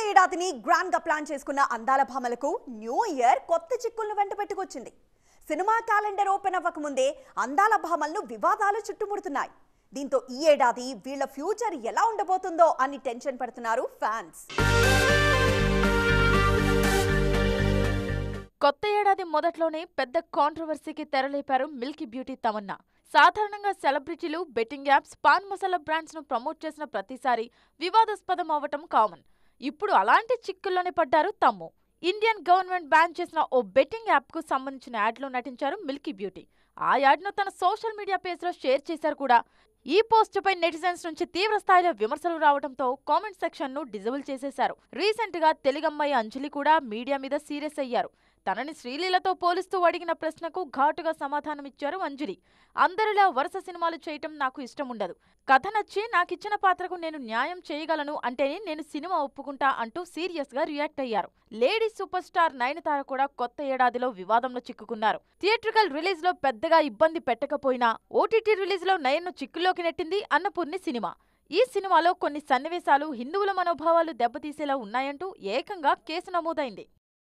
ఏడాదిని grand గా plan చేసుకున్న అందాల భామలకు న్యూ ఇయర్ కొత్త చిక్కులను వెంట పెట్టుకొచ్చింది. సినిమా క్యాలెండర్ ఓపెన్ అవ్వకముందే అందాల భామలను వివాదాలు చుట్టుముడుతున్నాయి. దీంతో ఈ ఏడాది వీళ్ళ ఫ్యూచర్ ఎలా ఉండబోతుందో అని టెన్షన్ పడుతున్నారు ఫ్యాన్స్. కొత్త ఏడాది మొదట్లోనే పెద్ద కాంట్రవర్సీకి తెరలేపారు మిల్కీ బ్యూటీ తమన్నా. సాధారణంగా సెలబ్రిటీలు, betting apps, pan masala brands ను ప్రమోట్ చేసిన ప్రతిసారి వివాదాస్పదం అవ్వటం కామన్. ఇప్పుడు అలాంటి చిక్కుల్లోనే పడ్డారు తమ్ము. ఇండియన్ గవర్నమెంట్ బ్యాన్ చేసిన ఓ బెట్టింగ్ యాప్ కు సంబంధించిన యాడ్ లో నటించారు మిల్కీ బ్యూటీ. ఆ యాడ్ ను తన సోషల్ మీడియా పేజ్ లో షేర్ చేశారు కూడా. ఈ పోస్ట్ పై నెటిజన్స్ నుంచి తీవ్ర స్థాయిలో విమర్శలు రావడంతో కామెంట్ సెక్షన్ ను డిజబుల్ చేసేశారు. రీసెంట్ గా తెలుగమ్మాయి అంజలి కూడా మీడియా మీద సీరియస్ అయ్యారు. తనని శ్రీలీలతో పోలిస్తూ అడిగిన ప్రశ్నకు ఘాటుగా సమాధానమిచ్చారు అంజలి. అందరిలా వరుస సినిమాలు చేయటం నాకు ఇష్టం ఉండదు. కథ నచ్చి నాకిచ్చిన పాత్రకు నేను న్యాయం చేయగలను అంటేనే నేను సినిమా ఒప్పుకుంటా అంటూ సీరియస్ గా రియాక్ట్ అయ్యారు. లేడీ సూపర్ స్టార్ నయనతార కూడా కొత్త ఏడాదిలో వివాదంలో చిక్కుకున్నారు. థియేట్రికల్ రిలీజ్ లో పెద్దగా ఇబ్బంది పెట్టకపోయినా ఓటీటీ రిలీజ్ లో నయన్ను చిక్కుల్లోకి నెట్టింది అన్నపూర్ణి సినిమా. ఈ సినిమాలో కొన్ని సన్నివేశాలు హిందువుల మనోభావాలు దెబ్బతీసేలా ఉన్నాయంటూ ఏకంగా కేసు నమోదైంది.